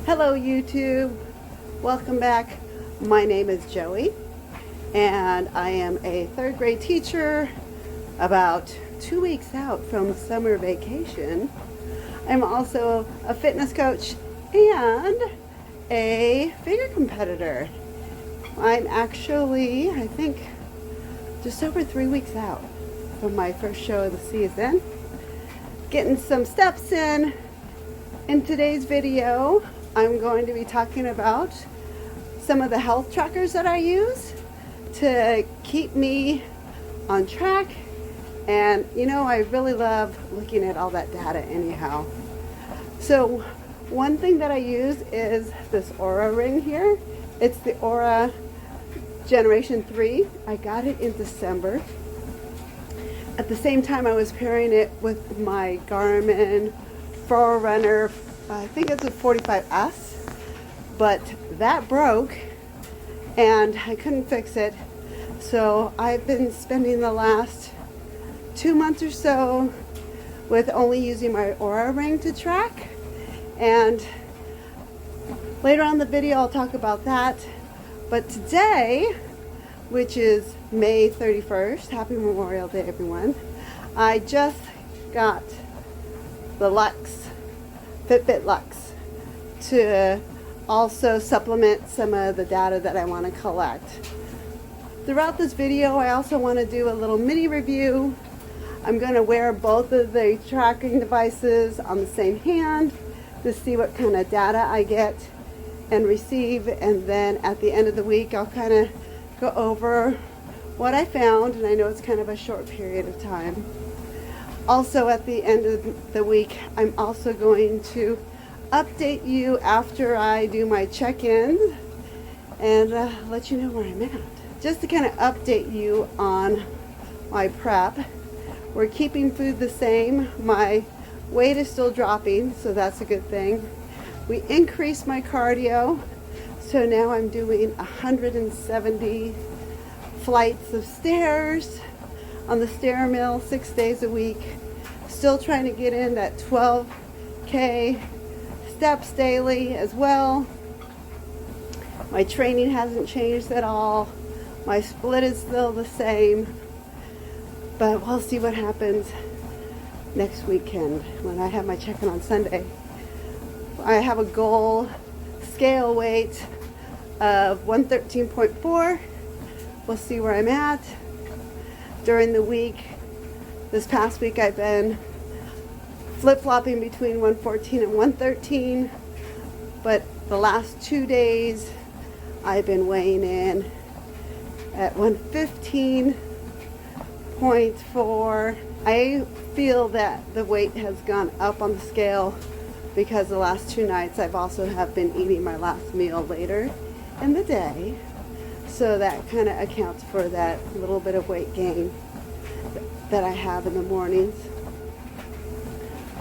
Hello YouTube, welcome back. My name is Joey and I am a third grade teacher about 2 weeks out from summer vacation. I'm also a fitness coach and a figure competitor. I'm actually, I think, just over 3 weeks out from my first show of the season. Getting some steps in. In today's video, I'm going to be talking about some of the health trackers that I use to keep me on track. And you know, I really love looking at all that data anyhow. So one thing that I use is this Oura Ring here. It's the Oura Generation 3. I got it in December. At the same time, I was pairing it with my Garmin Forerunner, I think it's a 45S, but that broke and I couldn't fix it. So I've been spending the last 2 months or so with only using my Oura Ring to track. And later on in the video, I'll talk about that. But today, which is May 31st, happy Memorial Day, everyone, I just got the Luxe, Fitbit Luxe, to also supplement some of the data that I want to collect. Throughout this video, I also want to do a little mini review. I'm going to wear both of the tracking devices on the same hand to see what kind of data I get and receive, and then at the end of the week, I'll kind of go over what I found, and I know it's kind of a short period of time. Also, at the end of the week, I'm also going to update you after I do my check-ins and let you know where I'm at. Just to kind of update you on my prep. We're keeping food the same. My weight is still dropping, so that's a good thing. We increased my cardio, so now I'm doing 170 flights of stairs on the stair mill 6 days a week. Still trying to get in that 12K steps daily as well. My training hasn't changed at all. My split is still the same, but we'll see what happens next weekend when I have my check-in on Sunday. I have a goal scale weight of 113.4. We'll see where I'm at. During the week, this past week, I've been flip-flopping between 114 and 113, but the last 2 days, I've been weighing in at 115.4. I feel that the weight has gone up on the scale because the last 2 nights I've also have been eating my last meal later in the day. So that kind of accounts for that little bit of weight gain that I have in the mornings.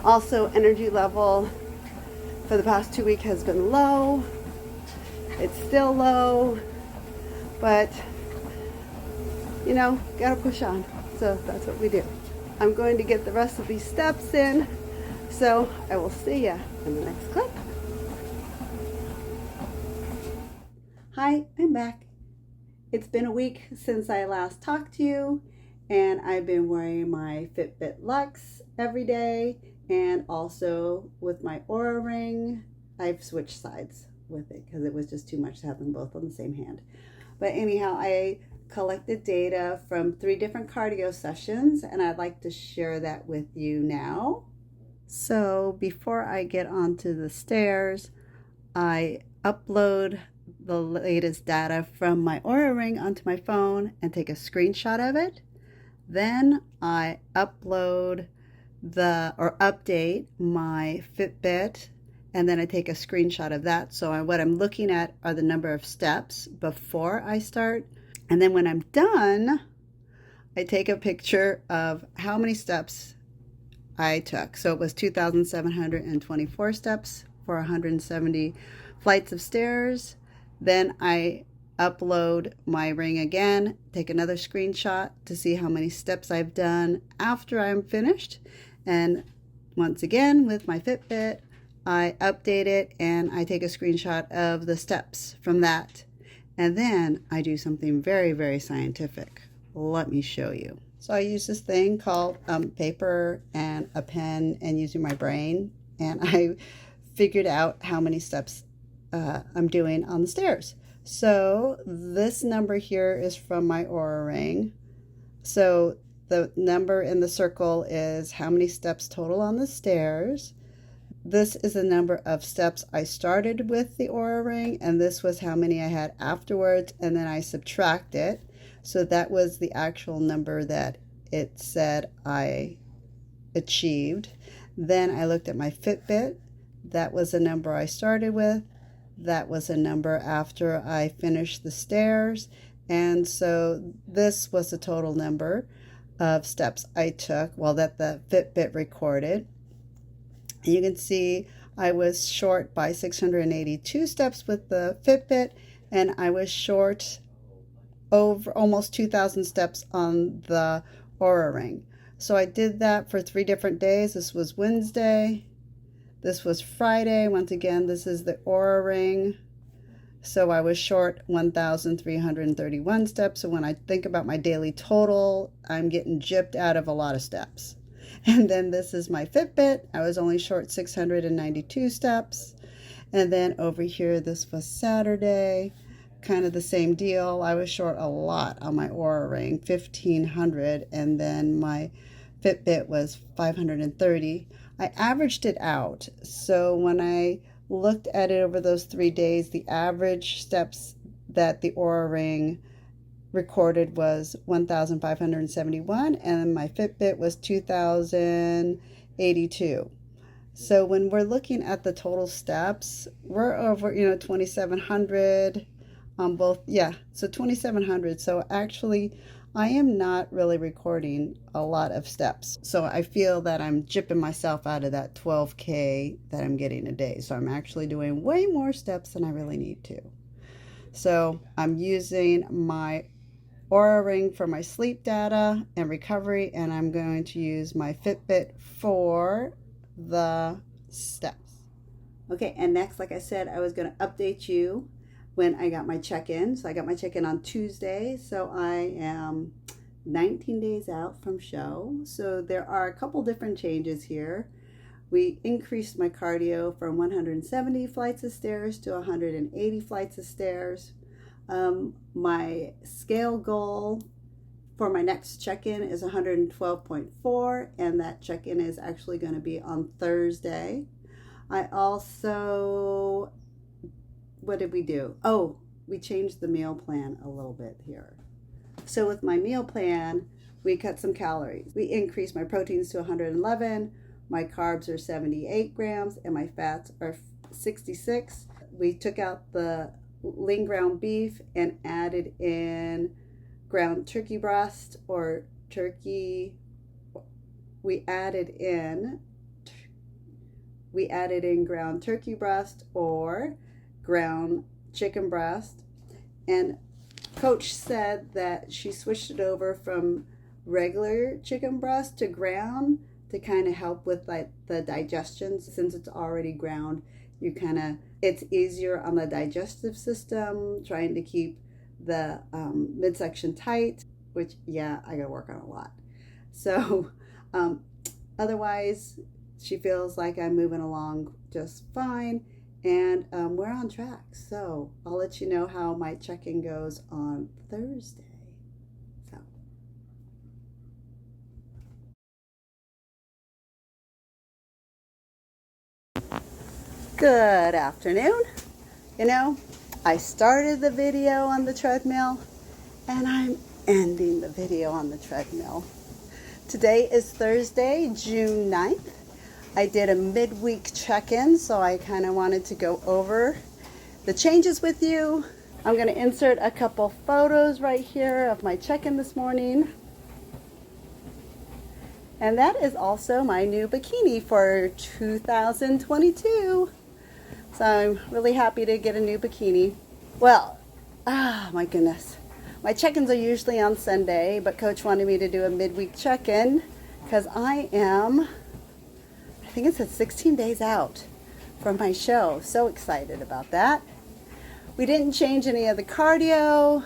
Also, energy level for the past 2 weeks has been low. It's still low, but you know, gotta push on. So that's what we do. I'm going to get the rest of these steps in, so I will see ya in the next clip. Hi, I'm back. It's been a week since I last talked to you, and I've been wearing my Fitbit Luxe every day, and also with my Oura Ring. I've switched sides with it because it was just too much to have them both on the same hand. But anyhow, I collected data from 3 different cardio sessions, and I'd like to share that with you now. So before I get onto the stairs, I upload the latest data from my Oura Ring onto my phone and take a screenshot of it. Then I upload update my Fitbit, and then I take a screenshot of that. So what I'm looking at are the number of steps before I start. And then when I'm done, I take a picture of how many steps I took. So it was 2,724 steps for 170 flights of stairs. Then I upload my ring again, take another screenshot to see how many steps I've done after I'm finished. And once again, with my Fitbit, I update it and I take a screenshot of the steps from that. And then I do something very, very scientific. Let me show you. So I use this thing called paper and a pen and using my brain. And I figured out how many steps I'm doing on the stairs. So this number here is from my Oura Ring. So the number in the circle is how many steps total on the stairs. This is the number of steps I started with the Oura Ring, and this was how many I had afterwards, and then I subtract it. So that was the actual number that it said I achieved. Then I looked at my Fitbit. That was the number I started with. That was a number after I finished the stairs. And so this was the total number of steps I took, well, that the Fitbit recorded. And you can see I was short by 682 steps with the Fitbit, and I was short over almost 2,000 steps on the Oura Ring. So I did that for 3 different days. This was Wednesday. This was Friday. Once again, this is the Oura Ring. So I was short 1,331 steps. So when I think about my daily total, I'm getting gypped out of a lot of steps. And then this is my Fitbit. I was only short 692 steps. And then over here, this was Saturday. Kind of the same deal. I was short a lot on my Oura Ring, 1,500. And then my Fitbit was 530. I averaged it out. So when I looked at it over those 3 days, the average steps that the Oura Ring recorded was 1,571, and my Fitbit was 2,082. So when we're looking at the total steps, we're over 2,700 on both. Yeah, so 2,700. So actually I am not really recording a lot of steps. So I feel that I'm gypping myself out of that 12K that I'm getting a day. So I'm actually doing way more steps than I really need to. So I'm using my Oura Ring for my sleep data and recovery, and I'm going to use my Fitbit for the steps. Okay, and next, like I said, I was going to update you when I got my check-in. So I got my check-in on Tuesday, so I am 19 days out from show. So there are a couple different changes here. We increased my cardio from 170 flights of stairs to 180 flights of stairs. My scale goal for my next check-in is 112.4, and that check-in is actually going to be on Thursday. I also, what did we do? Oh, we changed the meal plan a little bit here. So with my meal plan, we cut some calories. We increased my proteins to 111, my carbs are 78 grams, and my fats are 66. We took out the lean ground beef and added in ground turkey breast or turkey. We added in ground turkey breast or ground chicken breast. And Coach said that she switched it over from regular chicken breast to ground to kind of help with like the digestion. Since it's already ground, it's easier on the digestive system, trying to keep the midsection tight, which, yeah, I gotta work on a lot. So otherwise, she feels like I'm moving along just fine, and we're on track. So I'll let you know how my check-in goes on Thursday. So. Good afternoon. I started the video on the treadmill and I'm ending the video on the treadmill. Today is Thursday, June 9th. I did a midweek check-in, so I kind of wanted to go over the changes with you. I'm going to insert a couple photos right here of my check-in this morning. And that is also my new bikini for 2022. So I'm really happy to get a new bikini. Well, my goodness. My check-ins are usually on Sunday, but Coach wanted me to do a midweek check-in because I think it said 16 days out from my show. So excited about that. We didn't change any of the cardio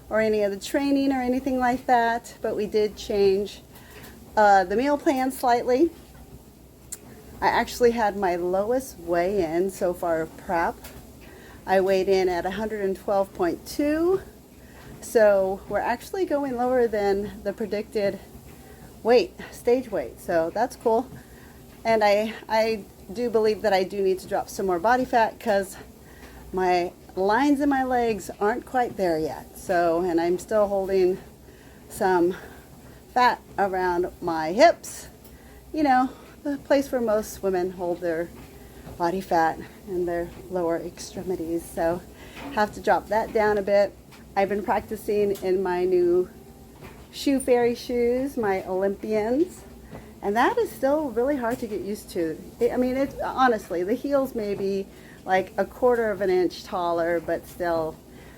or any of the training or anything like that, but we did change the meal plan slightly. I actually had my lowest weigh-in so far of prep. I weighed in at 112.2, so we're actually going lower than the predicted weight, stage weight, so that's cool. And I do believe that I do need to drop some more body fat because my lines in my legs aren't quite there yet. So, and I'm still holding some fat around my hips, you know, the place where most women hold their body fat in their lower extremities. So have to drop that down a bit. I've been practicing in my new shoe fairy shoes, my Olympians, and that is still really hard to get used to. I mean, it's honestly, the heels may be like a quarter of an inch taller, but still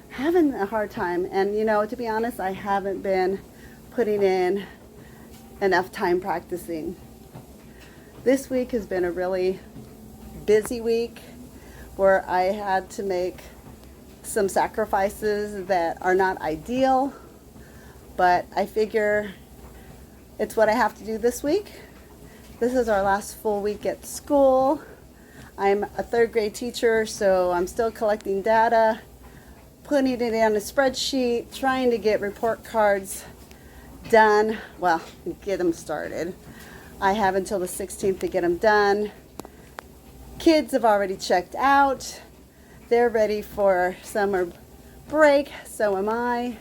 having a hard time. And you know, to be honest, I haven't been putting in enough time practicing. This week has been a really busy week where I had to make some sacrifices that are not ideal, but I figure it's what I have to do this week. This is our last full week at school. I'm a third grade teacher, so I'm still collecting data, putting it in a spreadsheet, trying to get report cards done. Well, get them started. I have until the 16th to get them done. Kids have already checked out. They're ready for summer break, so am I.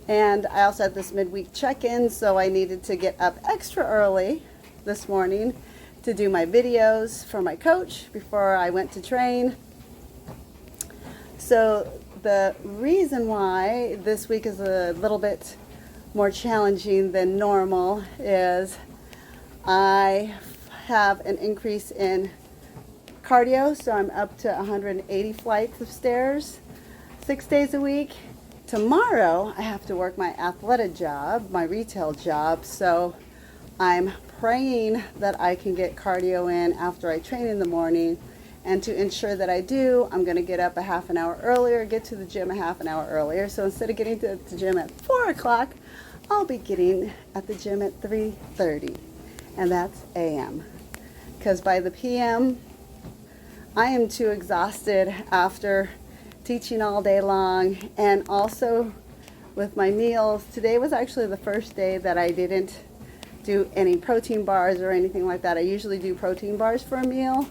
And I also had this midweek check-in, so I needed to get up extra early this morning to do my videos for my coach before I went to train. So the reason why this week is a little bit more challenging than normal is I have an increase in cardio, so I'm up to 180 flights of stairs 6 days a week. Tomorrow I have to work my athletic job, my retail job, so I'm praying that I can get cardio in after I train in the morning. And to ensure that I do, I'm going to get up a half an hour earlier, get to the gym a half an hour earlier. So instead of getting to the gym at 4 o'clock, I'll be getting at the gym at 3:30, and that's a.m. Because by the p.m., I am too exhausted after teaching all day long, and also with my meals. Today was actually the first day that I didn't do any protein bars or anything like that. I usually do protein bars for a meal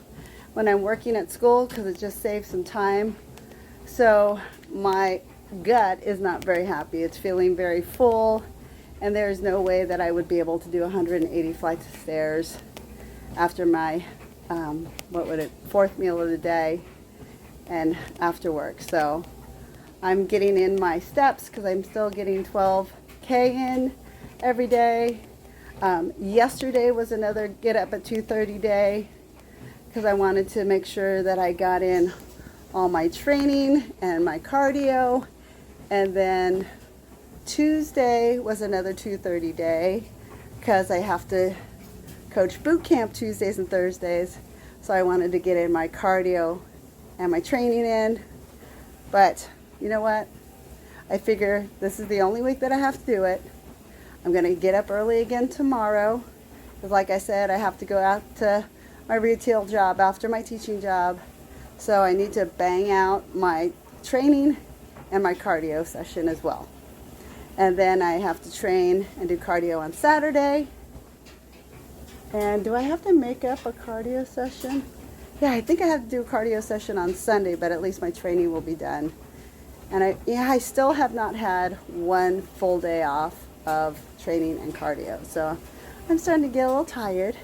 when I'm working at school because it just saves some time. So my gut is not very happy. It's feeling very full, and there's no way that I would be able to do 180 flights of stairs after my fourth meal of the day and after work. So I'm getting in my steps because I'm still getting 12K in every day. Yesterday was another get up at 2:30 day because I wanted to make sure that I got in all my training and my cardio. And then Tuesday was another 2:30 day because I have to coach boot camp Tuesdays and Thursdays. So I wanted to get in my cardio and my training in. But you know what? I figure this is the only week that I have to do it. I'm going to get up early again tomorrow. Because like I said, I have to go out to my retail job after my teaching job. So I need to bang out my training and my cardio session as well. And then I have to train and do cardio on Saturday. And do I have to make up a cardio session? Yeah, I think I have to do a cardio session on Sunday, but at least my training will be done. And I still have not had one full day off of training and cardio. So I'm starting to get a little tired.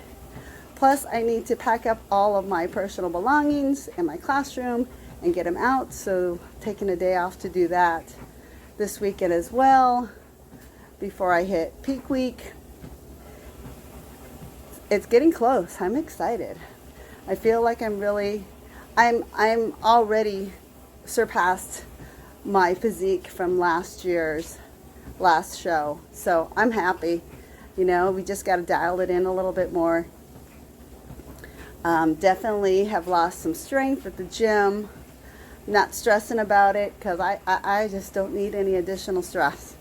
Plus, I need to pack up all of my personal belongings in my classroom and get them out. So taking a day off to do that this weekend as well before I hit peak week. It's getting close. I'm excited. I feel like I'm already surpassed my physique from last year's last show. So I'm happy. You know, we just got to dial it in a little bit more. Definitely have lost some strength at the gym. Not stressing about it because I just don't need any additional stress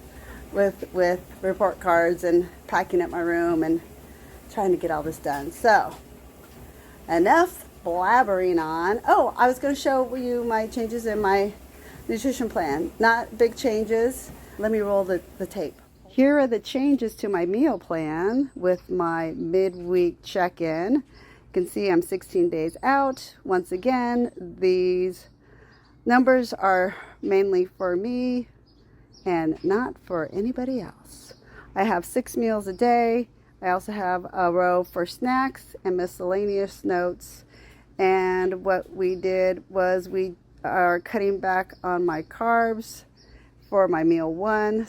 with report cards and packing up my room and trying to get all this done. So enough blabbering on. Oh, I was going to show you my changes in my nutrition plan. Not big changes. Let me roll the tape. Here are the changes to my meal plan with my midweek check-in. You can see I'm 16 days out. Once again, these numbers are mainly for me and not for anybody else. I have 6 meals a day. I also have a row for snacks and miscellaneous notes. And what we did was we are cutting back on my carbs for my meal 1.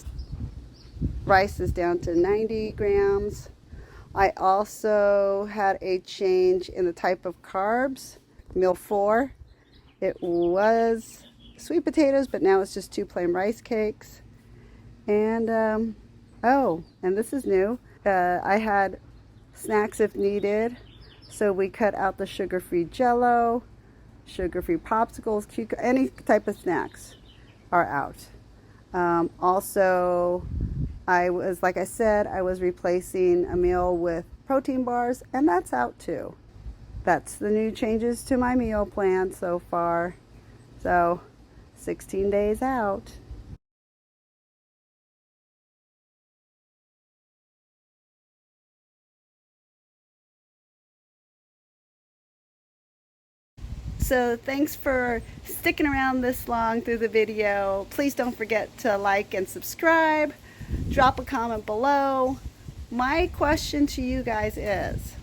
Rice is down to 90 grams. I also had a change in the type of carbs. Meal 4, it was sweet potatoes, but now it's just 2 plain rice cakes. And, oh, and this is new. I had snacks if needed. So we cut out the sugar-free Jell-O, sugar-free popsicles, any type of snacks are out. Also, like I said, I was replacing a meal with protein bars, and that's out too. That's the new changes to my meal plan so far. So, 16 days out. So thanks for sticking around this long through the video. Please don't forget to like and subscribe. Drop a comment below. My question to you guys is,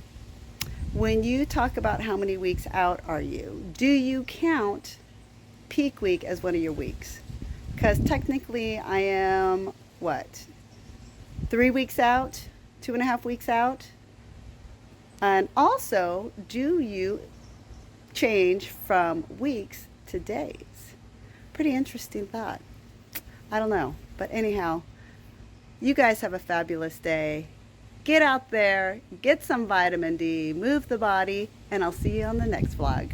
when you talk about how many weeks out are you, do you count peak week as one of your weeks? Because technically I am, what, 3 weeks out, 2.5 weeks out? And also, do you change from weeks to days? Pretty interesting thought. I don't know. But anyhow, you guys have a fabulous day. Get out there, get some vitamin D, move the body, and I'll see you on the next vlog.